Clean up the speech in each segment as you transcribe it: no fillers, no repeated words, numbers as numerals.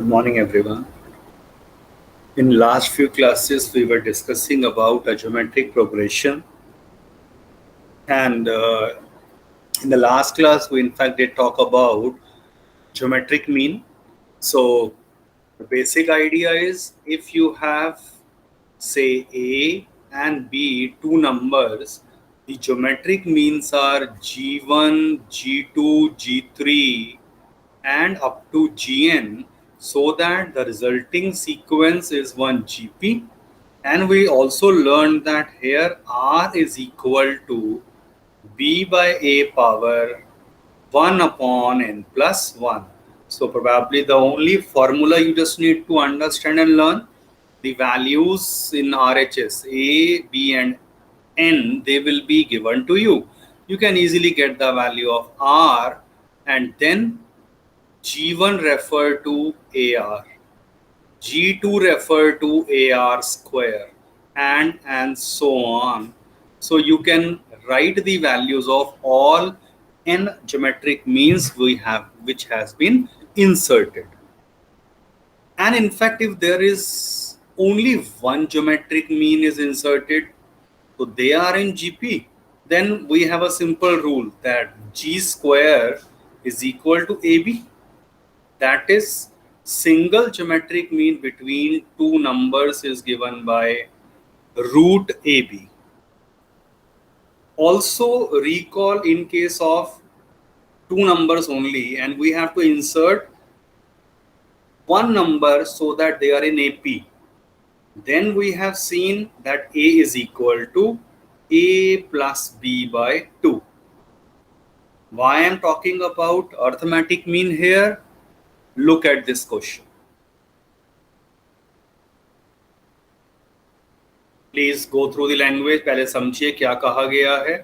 Good morning, everyone. In last few classes, we were discussing about a geometric progression, and in the last class, we in fact did talk about geometric mean. So the basic idea is if you have, say, A and B, two numbers, the geometric means are G1, G2, G3, and up to Gn, so that the resulting sequence is one GP. And we also learned that here R is equal to B by A power 1 upon N plus 1. So probably the only formula you just need to understand and learn, the values in RHS A, B and N, they will be given to you. You can easily get the value of R, and then G1 refer to AR, G2 refer to AR square, and so on. So you can write the values of all n geometric means we have which has been inserted. And in fact, if there is only one geometric mean is inserted, so they are in GP, then we have a simple rule that G square is equal to AB. That is, single geometric mean between two numbers is given by root AB. Also recall, in case of two numbers only and we have to insert one number so that they are in AP, then we have seen that A is equal to A plus B by 2. Why I am talking about arithmetic mean here? Look at this question. Please go through the language, पहले समझिए क्या कहा गया है.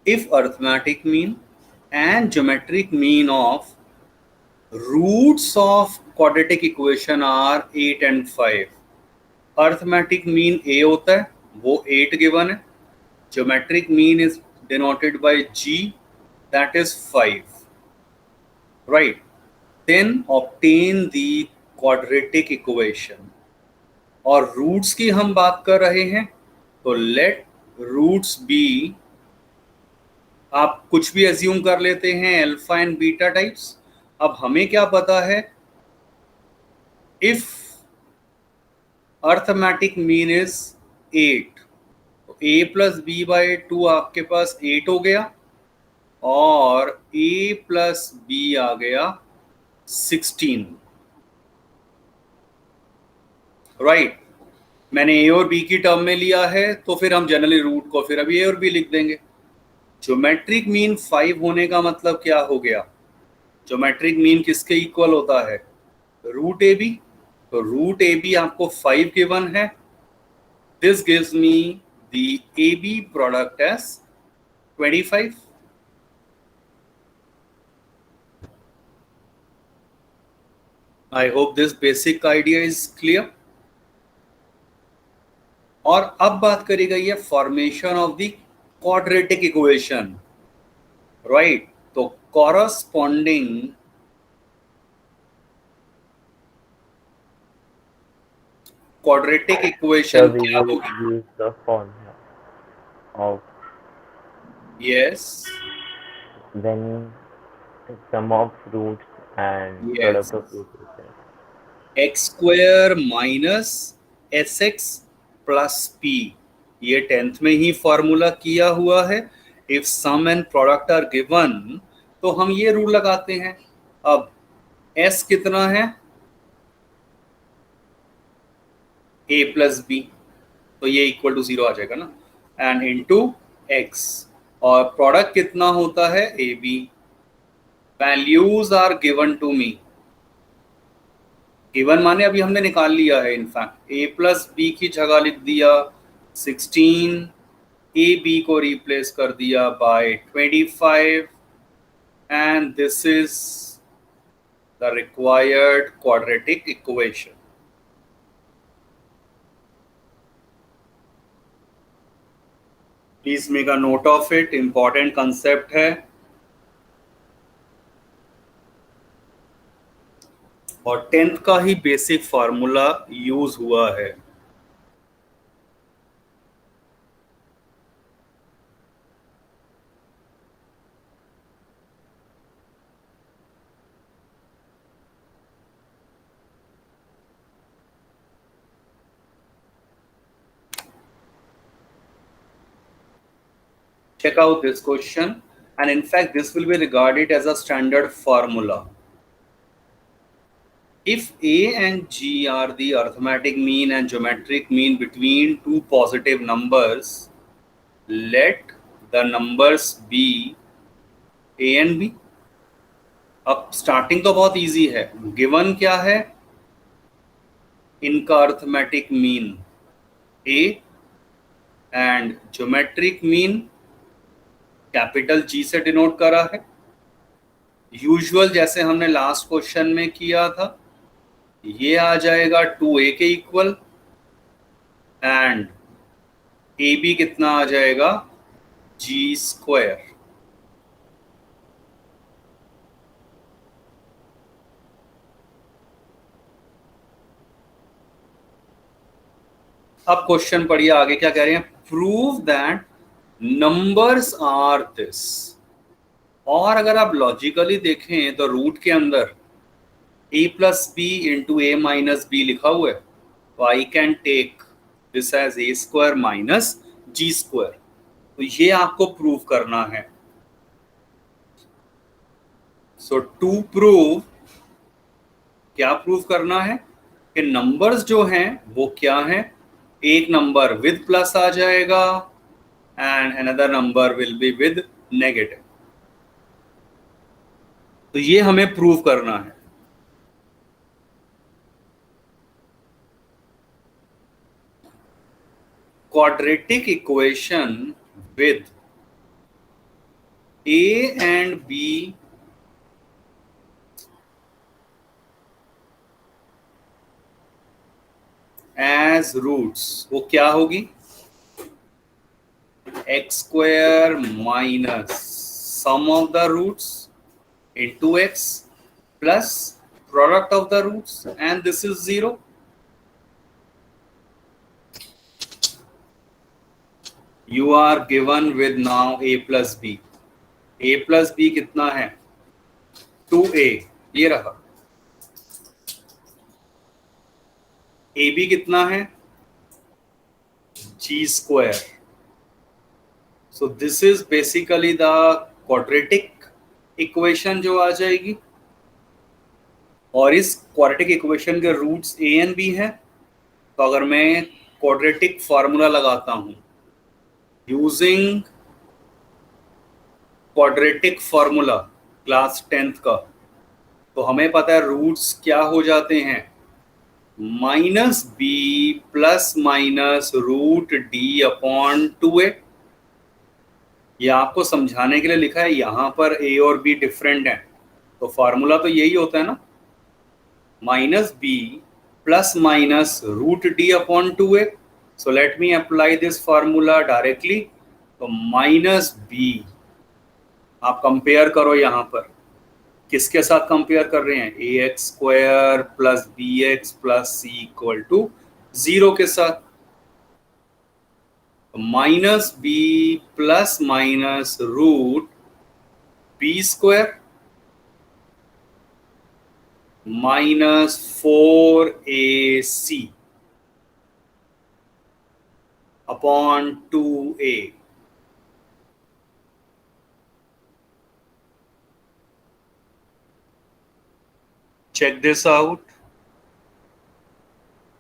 If arithmetic mean and geometric mean of roots of quadratic equation are 8 and 5, arithmetic mean a होता है, वो 8 given है. Geometric mean is denoted by g, that is 5, right. Then obtain the quadratic equation. और roots की हम बात कर रहे हैं, तो लेट रूट्स बी, आप कुछ भी एज्यूम कर लेते हैं, अल्फा एंड बीटा टाइप्स. अब हमें क्या पता है, इफ अरिथमेटिक मीन इज 8, तो a प्लस बी बाई 2 आपके पास 8 हो गया, और a प्लस बी आ गया 16, राइट. मैंने ए और बी की टर्म में लिया है, तो फिर हम जनरली रूट को फिर अभी ए और बी लिख देंगे. ज्योमेट्रिक मीन 5 होने का मतलब क्या हो गया, ज्योमेट्रिक मीन किसके इक्वल होता है, रूट ए बी. तो रूट ए बी आपको 5 गिवन है. This gives me the a b product as 25. I hope this basic idea is clear. और अब बात करी गई है formation of the quadratic equation, right. तो कॉरस्पॉन्डिंग क्वाड्रेटिक इक्वेशन क्या होगी, use the formula of yes then sum of roots and yes, product of roots. X square minus s x plus P, ये 10th में ही formula किया हुआ है. If sum and product are given, तो हम ये रूल लगाते हैं. अब एस कितना है, ए प्लस बी, तो ये इक्वल टू 0 आ जाएगा ना, एंड इनटू एक्स. और प्रोडक्ट कितना होता है, a b. Values are given to me, given माने अभी हमने निकाल लिया है. इनफैक्ट ए प्लस बी की जगह लिख दिया 16, ए बी को रिप्लेस कर दिया by 25, and this is the required quadratic equation. Please make a note of it, important concept है. और 10th का ही बेसिक फार्मूला यूज हुआ है। Check out this question, and in fact this will be regarded as a standard formula. If A and G are the arithmetic mean and geometric mean between two positive numbers, let the numbers be A and B. अब starting तो बहुत easy है, given क्या है, इनका arithmetic mean A and geometric mean capital G से denote करा है। यूजुअल जैसे हमने लास्ट क्वेश्चन में किया था, ये आ जाएगा 2A के इक्वल एंड AB कितना आ जाएगा, G²। अब क्वेश्चन पढ़िए आगे क्या कह रहे हैं, prove that numbers are this. और अगर आप लॉजिकली देखें तो रूट के अंदर a plus b into a minus b लिखा हुआ है, तो I can take this as a² minus G²। तो ये आपको प्रूव करना है। सो टू प्रूव, क्या प्रूव करना है कि नंबर्स जो हैं वो क्या हैं, एक नंबर विद प्लस आ जाएगा and another number will be with negative. तो ये हमें प्रूव करना है। Quadratic equation with A and B as roots, वो क्या होगी, x² minus sum of the roots into x plus product of the roots and this is 0। You are given with now a plus b. a plus b कितना है, 2a, ये रहा। AB कितना है, G²। So this is basically the quadratic equation जो आ जाएगी। और इस क्वाड्रेटिक इक्वेशन के रूट्स A एंड B हैं। तो अगर मैं क्वाड्रेटिक फार्मूला लगाता हूं using quadratic formula class 10th का, तो हमें पता है रूट्स क्या हो जाते हैं, minus b plus minus root d upon 2a। ये आपको समझाने के लिए लिखा है, यहां पर a और b डिफरेंट हैं, तो फार्मूला तो यही होता है ना, minus b plus minus root d upon 2a। So let me apply this formula directly. तो माइनस बी आप कंपेयर करो, यहां पर किसके साथ कंपेयर कर रहे हैं, ax² plus bx plus c equal to 0 के साथ। Minus b plus minus root b² minus 4ac upon 2a। Check this out,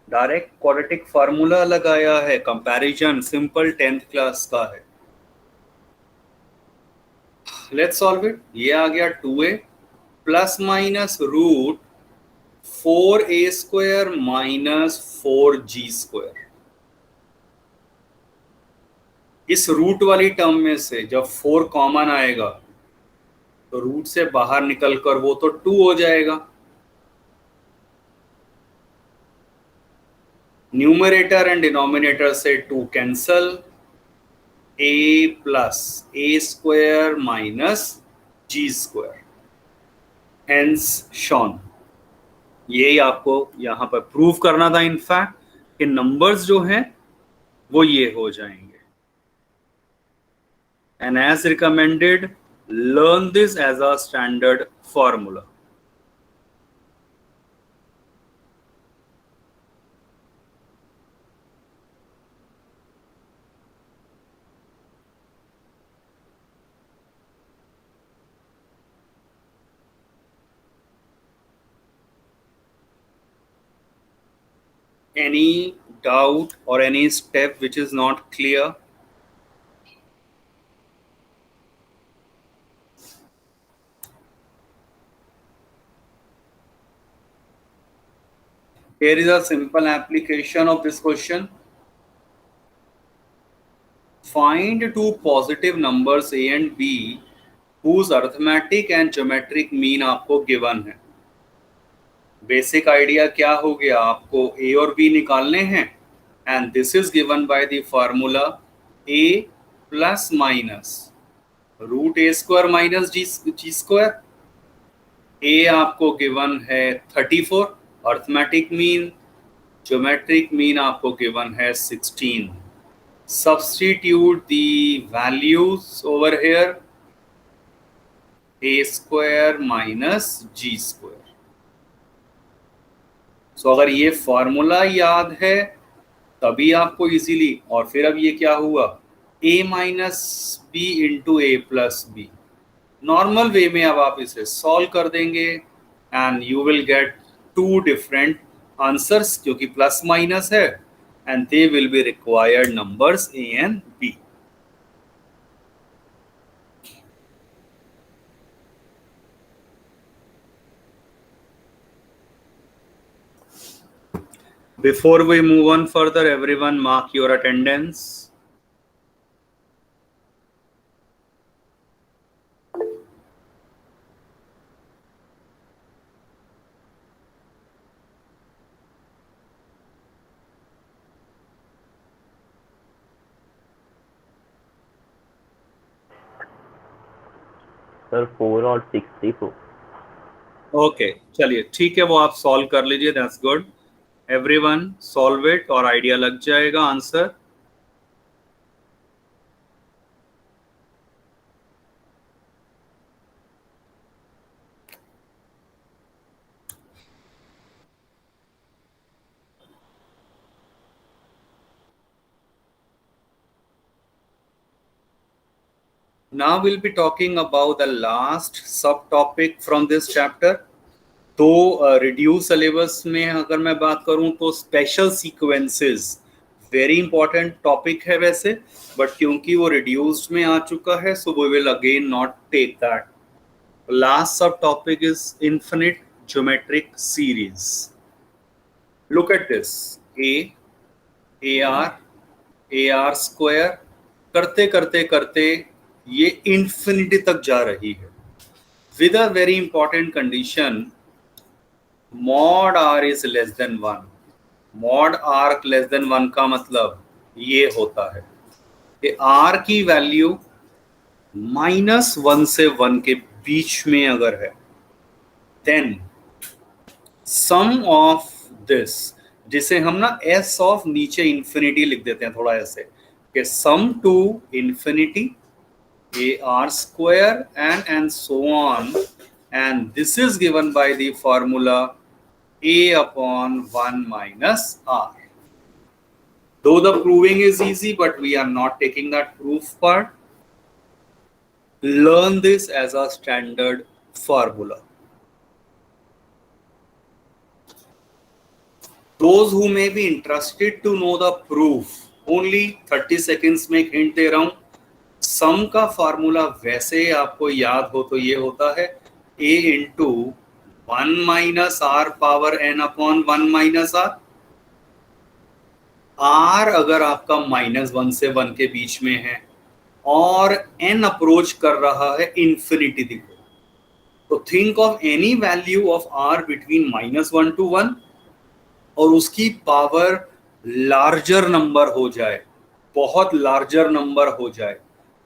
direct quadratic formula लगाया है, कंपैरिजन सिंपल 10th क्लास का है। Let's solve it. ये आ गया 2a plus minus root 4a² minus 4g²। इस रूट वाली term में से जब 4 कॉमन आएगा तो रूट से बाहर निकलकर वो तो 2 हो जाएगा। न्यूमरेटर एंड डिनोमिनेटर से 2 cancel, a plus a² minus g², hence shown. यही आपको यहाँ पर प्रूव करना था इनफैक्ट कि नंबर्स जो हैं वो ये हो जाएंगे. And as recommended, learn this as a standard formula. Any doubt or any step which is not clear? Here is a simple application of this question. Find two positive numbers a and b whose arithmetic and geometric mean आपको given है. Basic idea क्या हो गया, आपको a और b निकालने हैं and this is given by the formula a plus minus root a square minus g square. a आपको गिवन है 34, अर्थमेटिक मीन, ज्योमेट्रिक मीन आपको गिवन है 16. Substitute the values over here, a square minus g square. So अगर ये formula याद है तभी आपको इजीली, और फिर अब ये क्या हुआ, a minus b into a plus b. Normal way में अब आप इसे सॉल्व कर देंगे and you will get two different answers, क्योंकि प्लस माइनस है and they will be required numbers a and b. Before we move on further, everyone mark your attendance. Sir 4 और 64. Okay चलिए ठीक है, वो आप सॉल्व कर लीजिए. That's good. Everyone solve it और आइडिया लग जाएगा answer. Now we'll be talking about the last subtopic from this chapter. तो रिड्यूस सिलेबस में अगर मैं बात करूं तो special sequences very important topic है वैसे, बट क्योंकि वो रिड्यूस्ड में आ चुका है so we will again not take that. Last subtopic is infinite geometric series. Look at this, a are square करते करते करते ये इन्फिनिटी तक जा रही है with a very important condition, mod r is less than 1. mod r less than 1 का मतलब ये होता है कि r की वैल्यू -1 से 1 के बीच में अगर है, देन सम ऑफ दिस, जिसे हम ना s ऑफ नीचे इंफिनिटी लिख देते हैं थोड़ा ऐसे, कि sum to infinity a r square and so on, and this is given by the formula a upon 1 minus r. Though the proving is easy, but we are not taking that proof part. Learn this as a standard formula. Those who may be interested to know the proof, only 30 seconds में hint दे रहा हूं. सम का formula वैसे आपको याद हो तो ये होता है a into 1 minus r power n upon 1 minus r. r अगर आपका -1 से 1 के बीच में है और n अप्रोच कर रहा है इंफिनिटी दिखो, तो think of any value of r between -1 to 1 और उसकी पावर लार्जर नंबर हो जाए, बहुत लार्जर नंबर हो जाए,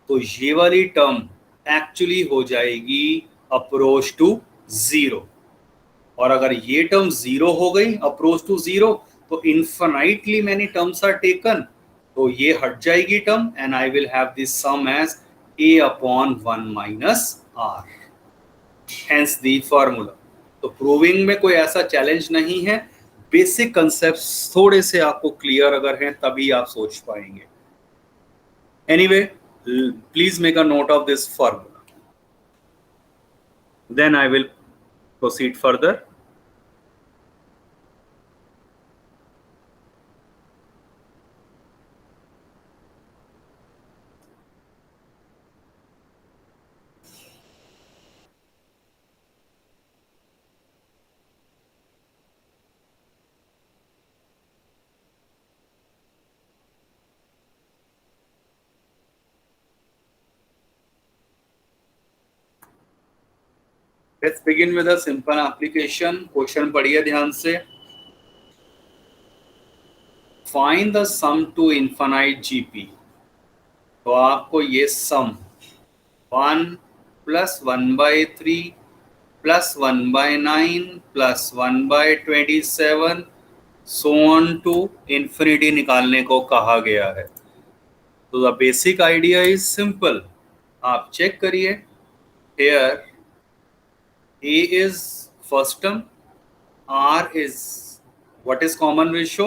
तो ये वाली टर्म एक्चुअली हो जाएगी अप्रोच टू 0. और अगर ये टर्म 0 हो गई, अप्रोच टू 0, तो infinitely many terms are taken, तो ये हट जाएगी term and I will have this sum as a upon 1 minus R, hence the formula. तो प्रूविंग में कोई ऐसा चैलेंज नहीं है, बेसिक कंसेप्ट्स थोड़े से आपको क्लियर अगर हैं तभी आप सोच पाएंगे। Anyway, please make a note of this formula, then I will proceed further. Let's begin with a simple application. Question पढ़िए ध्यान से। Find the sum to infinite GP। तो आपको ये sum 1 plus 1/3 plus 1/9 plus 1/27 so on to infinity निकालने को कहा गया है। तो the basic idea is simple, आप चेक करिए। Here A is first term, R is what is common ratio?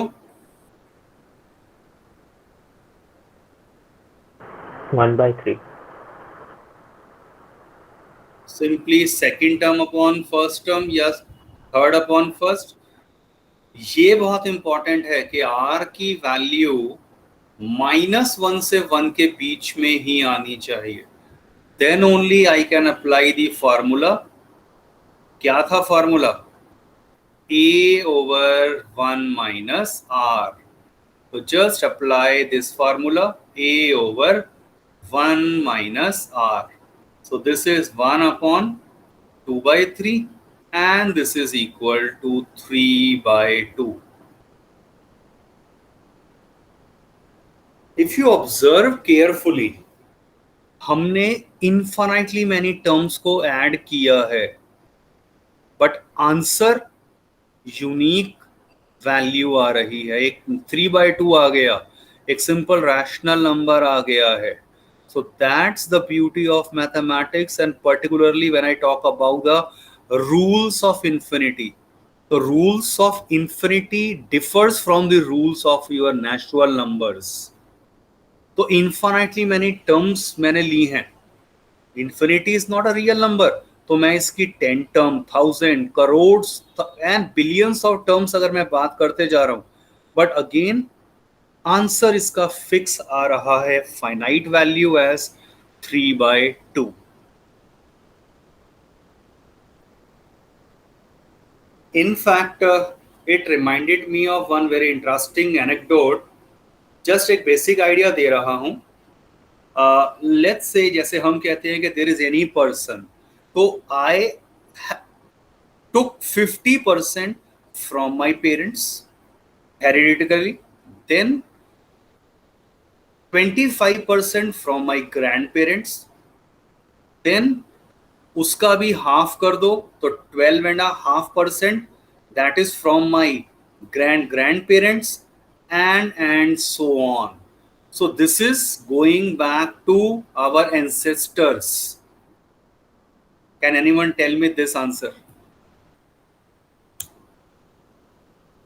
1/3. Simply second term upon first term या third upon first। ये बहुत इंपॉर्टेंट है कि R की वैल्यू -1 से 1 के बीच में ही आनी चाहिए, then only I can apply the formula. क्या था formula? A over 1 minus R। तो just apply this formula, A over 1 minus R। So this is 1 upon 2/3 and this is equal to 3/2। If you observe carefully, हमने infinitely many terms को add किया है, but answer unique value आ रही है। एक 3/2 आ गया, एक सिंपल रैशनल नंबर आ गया है। So that's the beauty of mathematics and particularly when I talk about the rules of infinity. तो rules of infinity differs from the rules of your natural numbers. तो इन्फिनिटली मैनी टर्म्स मैंने ली हैं। Infinity is not a real number, तो मैं इसकी 10 term, 1000, crore and billions of terms अगर मैं बात करते जा रहा हूं, बट अगेन आंसर इसका फिक्स आ रहा है, finite value as 3/2। In fact, it reminded me of one very interesting anecdote। Just एक बेसिक आइडिया दे रहा हूं। लेट्स से जैसे हम कहते हैं कि देयर इज एनी पर्सन, तो आई took 50% from my parents hereditary, then 25% from my grandparents, then उसका भी हाफ कर दो तो 12.5% that is from my grandparents and so on। So this is going back to our ancestors। Can anyone tell me this answer?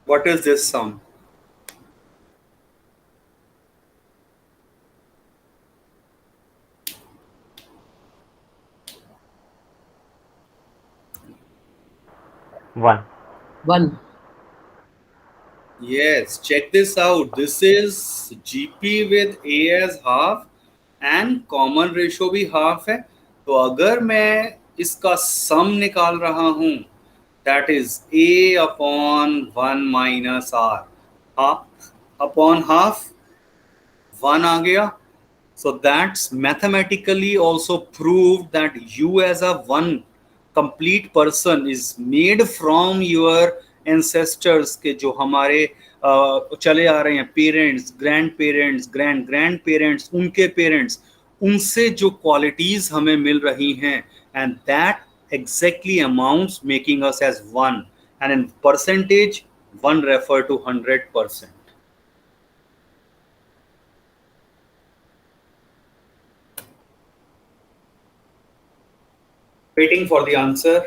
What is this sum? One. Yes, check this out. This is GP with A as half and common ratio भी half है। तो अगर मैं इसका सम निकाल रहा हूं, that is A upon 1 minus R, half upon half 1 आ गया। So that's mathematically also proved that you as a one complete person is made from your ancestors के जो हमारे चले आ रहे हैं parents, grand parents, grand parents, उनके parents, उनसे जो क्वालिटीज हमें मिल रही हैं, and that exactly amounts making us as one। and in percentage, 1 refer to 100%. Waiting for the answer.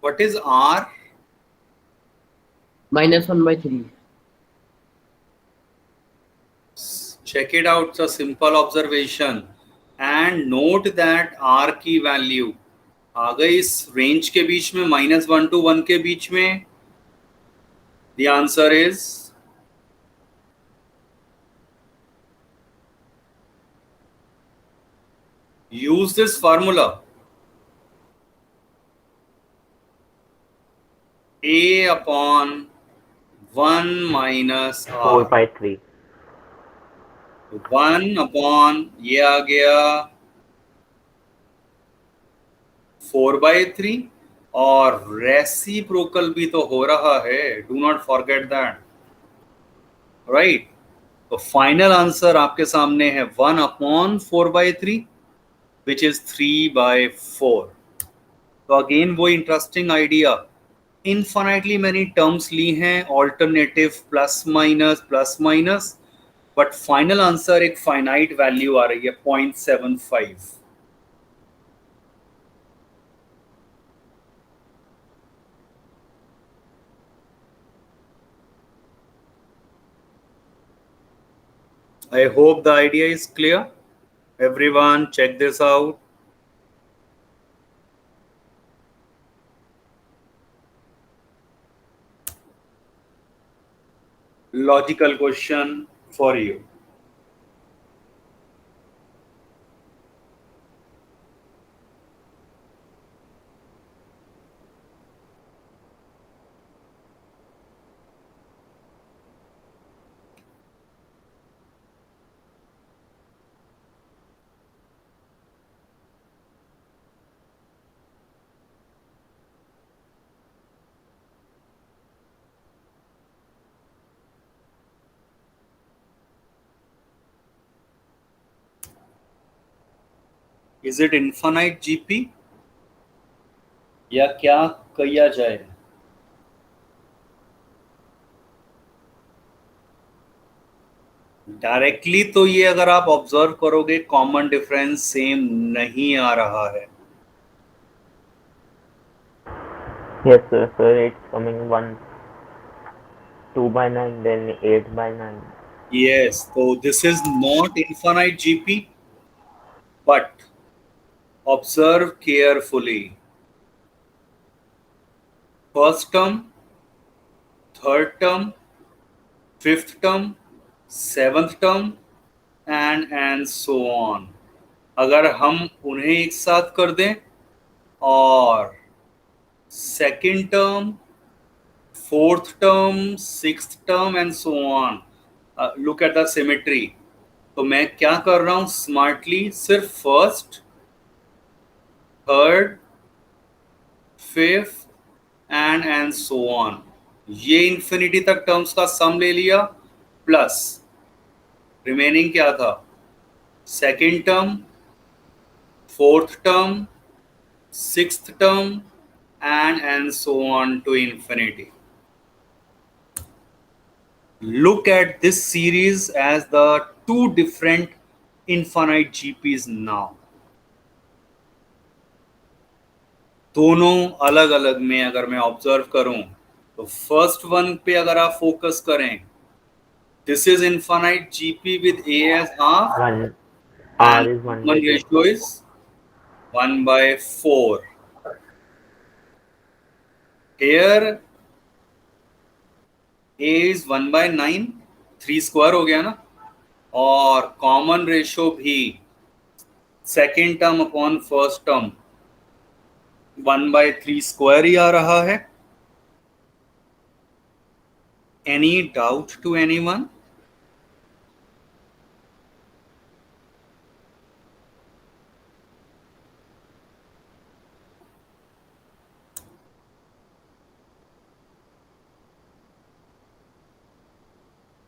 What is R? minus 1 by 3. Check it out. It's a simple observation. And note that R की value आ गई इस range के बीच में, -1 to 1 के बीच में. The answer is use this formula. A upon 1 minus 4 R. by 3. 1 upon ये आ गया 4 by 3 और रेसिप्रोकल भी तो हो रहा है. Do not forget that. Right. तो फाइनल आंसर आपके सामने है 1 upon 4 by 3 which is 3 by 4. तो अगेन वो interesting idea. Infinitely many terms ली हैं, alternative plus minus, but final answer एक फाइनाइट वैल्यू आ रही है 0.75. I hope the idea is clear. Everyone, check this out. Logical question for you. Is it infinite GP? या क्या किया जाए? डायरेक्टली तो ये अगर आप ऑब्जर्व करोगे कॉमन डिफरेंस सेम नहीं आ रहा है. Yes, sir, it's coming 2 by 9, then 8 by 9. Yes, so this is not infinite GP, but observe carefully. First term, third term, fifth term, seventh term, and so on. अगर हम उन्हें एक साथ कर दें और second term, fourth term, sixth term and so on, look at the symmetry. तो मैं क्या कर रहा हूं स्मार्टली, सिर्फ first, third, fifth and so on, ये इंफिनिटी तक टर्म्स का सम ले लिया, प्लस रिमेनिंग क्या था, second term, fourth term, sixth term, and so on to infinity. Look at this series as the two different infinite GPs now. दोनों अलग अलग में अगर मैं ऑब्जर्व करूं तो फर्स्ट वन पे अगर आप फोकस करें, this is infinite GP with A as half, R is 1 by 4. ratio is 1 by 4. Here a is 1/9, 3 square हो गया ना, और कॉमन रेशो भी second term upon first term 1/3 square ही आ रहा है. Any doubt to anyone?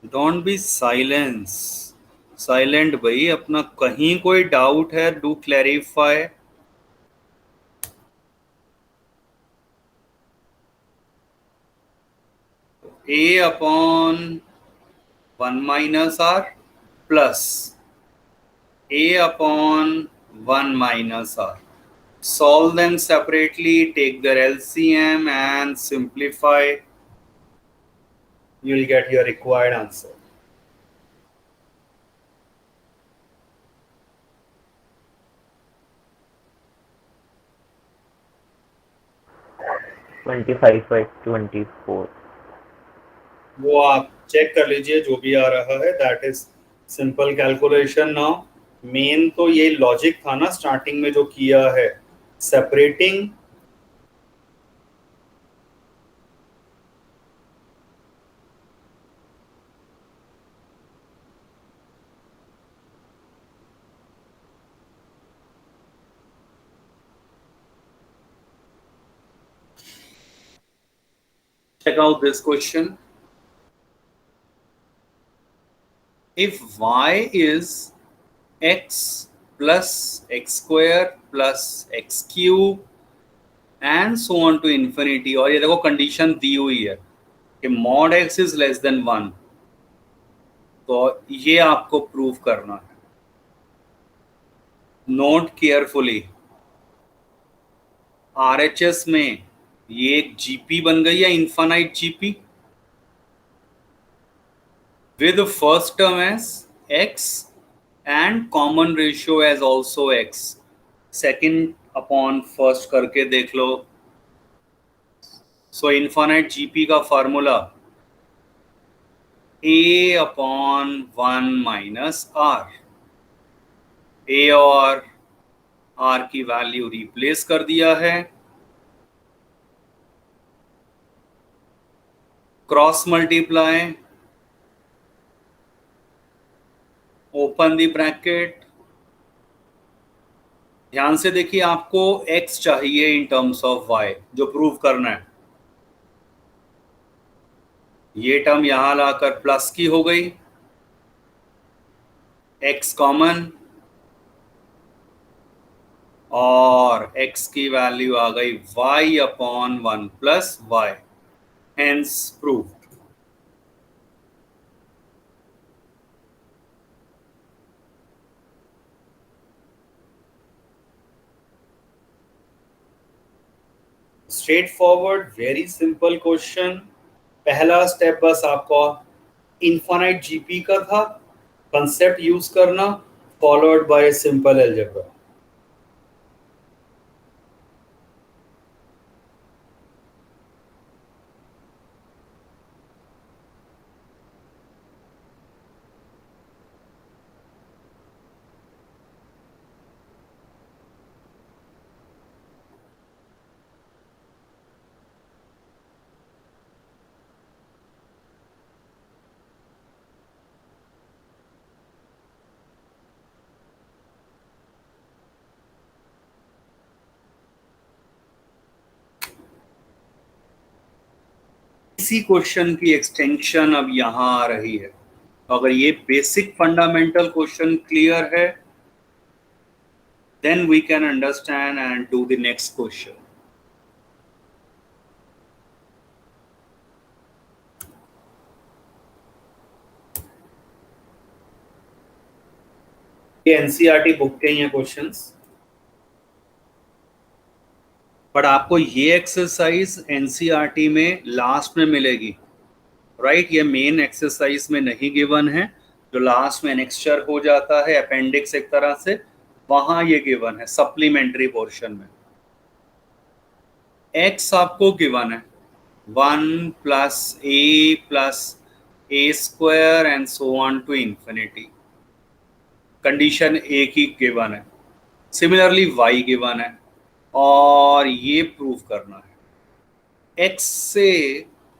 Don't be silent भाई. अपना कहीं कोई डाउट है, do clarify. a upon 1 - r plus a upon 1 - r. Solve them separately, take their LCM and simplify. You will get your required answer. $25/24. वो आप check कर लीजिए जो भी आ रहा है. That is simple calculation. Now main तो ये लॉजिक था ना स्टार्टिंग में जो किया है, separating check out this question. If y is x plus x square plus x cube and so on to infinity, और ये देखो कंडीशन दी हुई है कि mod x is less than 1, तो ये आपको प्रूव करना है. नोट केयरफुली, आरएचएस में ये एक जीपी बन गई है, infinite GP, with first term as x and common ratio as also x. second upon first करके देख लो. so infinite gp का formula a upon 1 - r. a और r की वैल्यू रिप्लेस कर दिया है. क्रॉस मल्टीप्लाई, ओपन दी ब्रैकेट. ध्यान से देखिए, आपको x चाहिए इन टर्म्स ऑफ y जो प्रूव करना है. ये टर्म यहां लाकर प्लस की हो गई, x कॉमन, और x की वैल्यू आ गई y upon 1 + y. Hence proved. Straight forward, very simple question. पहला स्टेप बस आपको इनफाइनाइट जीपी का था, कंसेप्ट यूज करना, फॉलोड बाय सिंपल अलजेब्रा. इसी क्वेश्चन की एक्सटेंशन अब यहां आ रही है. अगर ये बेसिक फंडामेंटल क्वेश्चन क्लियर है, then we can understand and do the next question. ये एनसीईआरटी बुक के ही हैं क्वेश्चंस, बट आपको ये एक्सरसाइज एनसीईआरटी में लास्ट में मिलेगी. राइट, ये मेन एक्सरसाइज में नहीं गिवन है. जो लास्ट में एनेक्स्चर हो जाता है, अपेंडिक्स एक तरह से, वहां ये गिवन है सप्लीमेंट्री पोर्शन में. एक्स आपको गिवन है, 1 plus a square and so on to infinity. Condition a की गिवन है, सिमिलरली y गिवन है, और ये प्रूव करना है। x से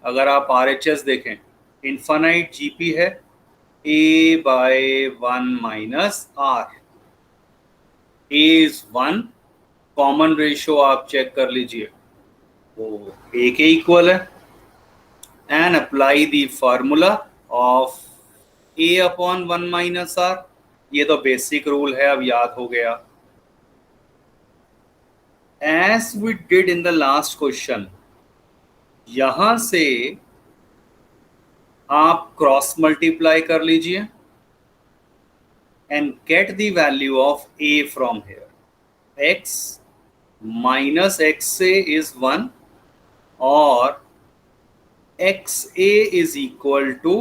अगर आप RHS देखें, इन्फानाइट जीपी है a by 1 minus r. a is 1, common ratio आप चेक कर लीजिए, वो a के इक्वल है, and apply the formula of a upon 1 minus r. ये तो बेसिक रूल है, अब याद हो गया। As we did in the last question, यहां से आप क्रॉस मल्टीप्लाई कर लीजिए and get the value of a from here. x minus x से इज 1 और xa is equal to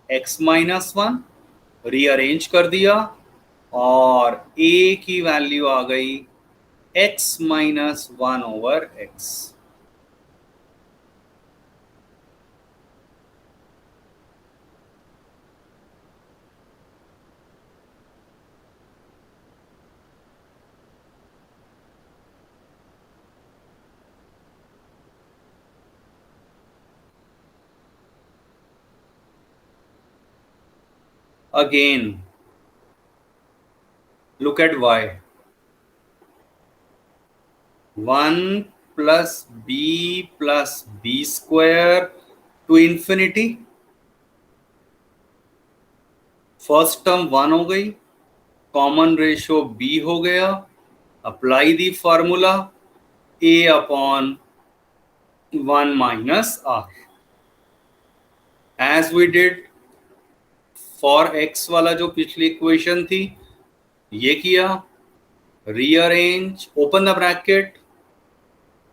x minus 1, rearrange कर दिया और a की वैल्यू आ गई x minus 1 over x। Again, look at y. 1 plus b square to infinity. First term 1 हो गई, कॉमन रेशियो b हो गया, apply the formula a upon 1 minus r as we did for x वाला जो पिछली equation थी, ये किया, rearrange, open the bracket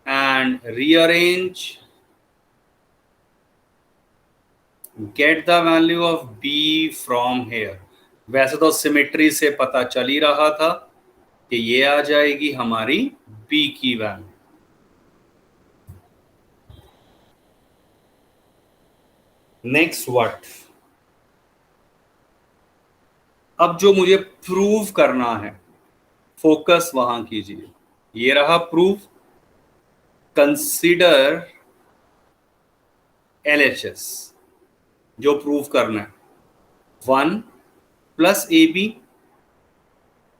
and rearrange, get the value of b from here. वैसे तो सिमेट्री से पता चल ही रहा था कि ये आ जाएगी हमारी b की वैल्यू। Next what? अब जो मुझे प्रूव करना है, फोकस वहां कीजिए। ये रहा प्रूफ। कंसीडर LHS, जो प्रूव करना है, 1 plus AB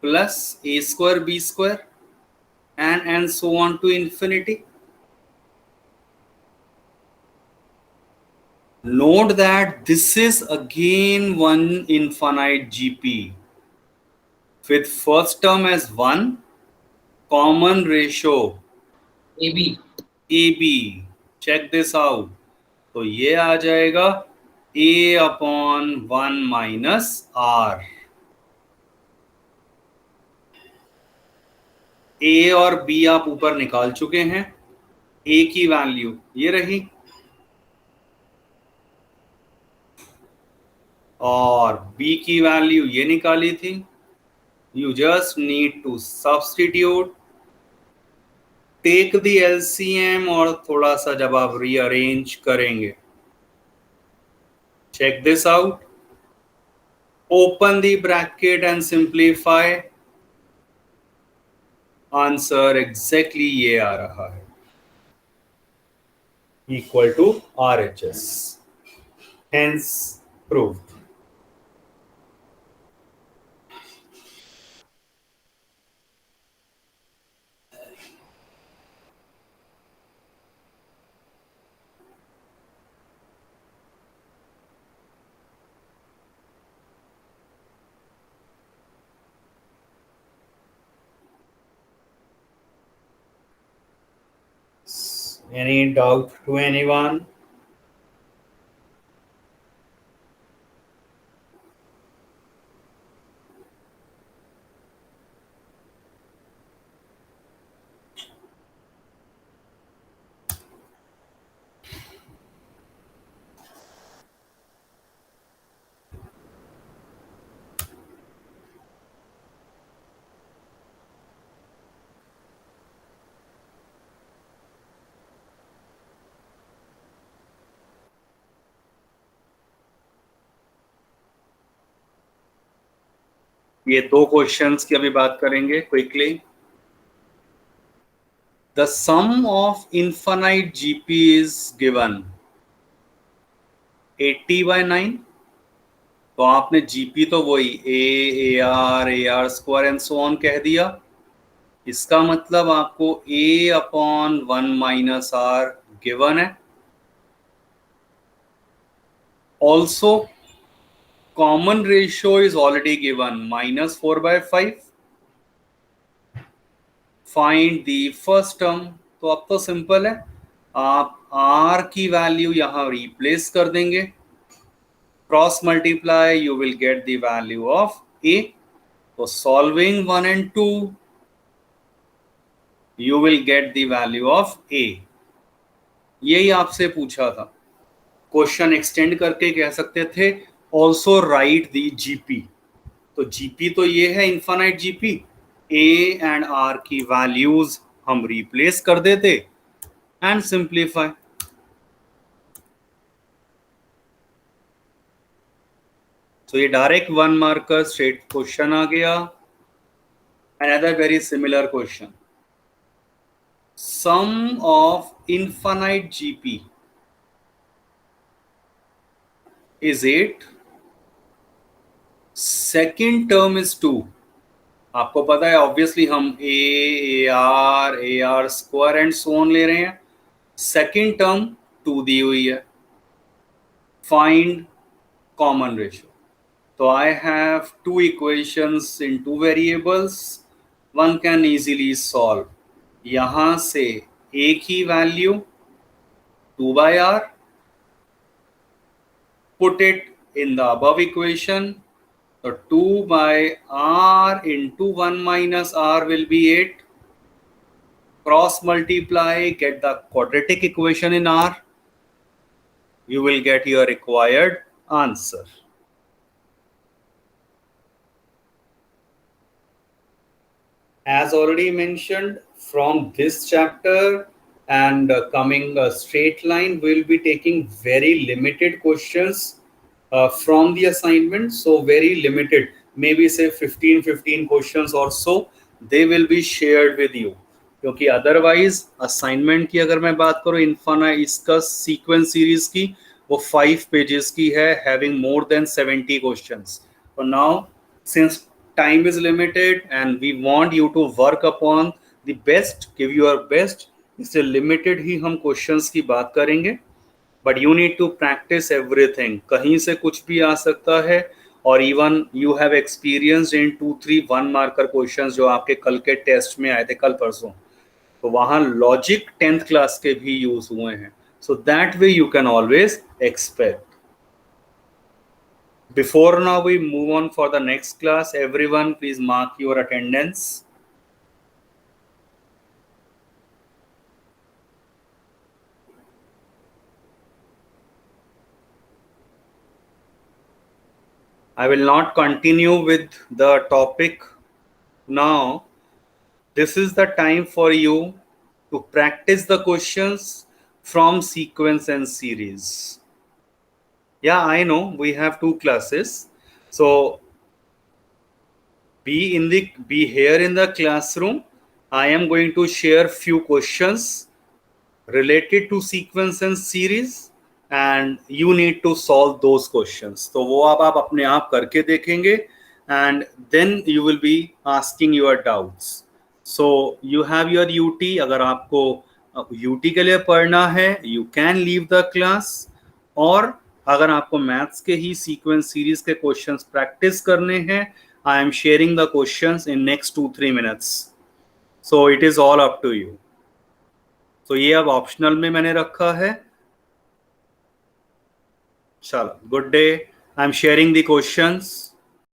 plus a square b square and so on to infinity. Note that this is again one infinite GP with first term as 1, common ratio AB. Check this out. तो ये आ जाएगा a upon 1 minus r। a और b आप ऊपर निकाल चुके हैं, a की वैल्यू ये रही और b की वैल्यू ये निकाली थी। You just need to substitute, take the LCM, और थोड़ा सा जब आप रीअरेंज करेंगे, check this out, open the bracket and simplify, answer exactly ये आ रहा है, equal to RHS, hence proved. Any doubt to anyone? ये दो क्वेश्चंस की अभी बात करेंगे quickly. The sum of infinite GP is given 80/9. तो आपने जीपी तो वही A are square and so on कह दिया. इसका मतलब आपको A/1 - R गिवन है. Also common ratio is already given -4/5. Find the first term. तो अब तो सिंपल है, आप R की वैल्यू यहां रिप्लेस कर देंगे. Cross multiply you will gate the value of A. तो solving 1 and 2 you will get the value of A. यही आपसे पूछा था. क्वेश्चन एक्सटेंड करके कह सकते थे ऑल्सो राइट दी जीपी. तो जीपी तो ये है infinite GP. A and R की वैल्यूज हम रिप्लेस कर देते एंड सिंप्लीफाई. तो ये डायरेक्ट 1 मार्कर स्ट्रेट क्वेश्चन आ गया. Another very similar question. Sum of infinite GP is 8. Second term is 2. आपको पता है ऑब्वियसली हम A are square and so on ले रहे हैं. सेकेंड टर्म 2 दी हुई है. Find common ratio. तो I have 2 equations in 2 variables. One can easily solve. यहां से ए की value 2/R. put it in the above equation. So 2/R into 1 minus R will be 8. Cross multiply, get the quadratic equation in R. You will get your required answer. As already mentioned, from this chapter and coming straight line, we will be taking very limited questions from the assignment. So very limited, maybe say 15 questions or so they will be shared with you. क्योंकि otherwise assignment की अगर मैं बात करूं infinite इसका sequence series की, वो 5 pages की है, having more than 70 questions. So now since time is limited and we want you to work upon the best, give your best, इससे लिमिटेड ही हम क्वेश्चंस की बात करेंगे. But you need to practice everything. कहीं से कुछ भी आ सकता है. और even you have experienced in 2-3 1 marker questions जो आपके कल के टेस्ट में आए थे, कल परसों. तो वहां लॉजिक 10th क्लास के भी यूज हुए हैं. So that way you can always expect. Before now we move on for the next class, everyone please mark your attendance. I will not continue with the topic now. This is the time for you to practice the questions from sequence and series. Yeah, I know we have 2 classes. So be here in the classroom. I am going to share few questions related to sequence and series and you need to solve those questions. तो वो अब आप अपने आप करके देखेंगे and then you will be asking your doubts. So you have your UT. अगर आपको UT के लिए पढ़ना है you can leave the class. और अगर आपको मैथ्स के ही सीक्वेंस सीरीज के क्वेश्चंस प्रैक्टिस करने हैं, I am sharing the questions in next 2-3 minutes. So it is all up to you. तो ये अब ऑप्शनल में मैंने रखा है. चलो, good day. I am sharing the questions.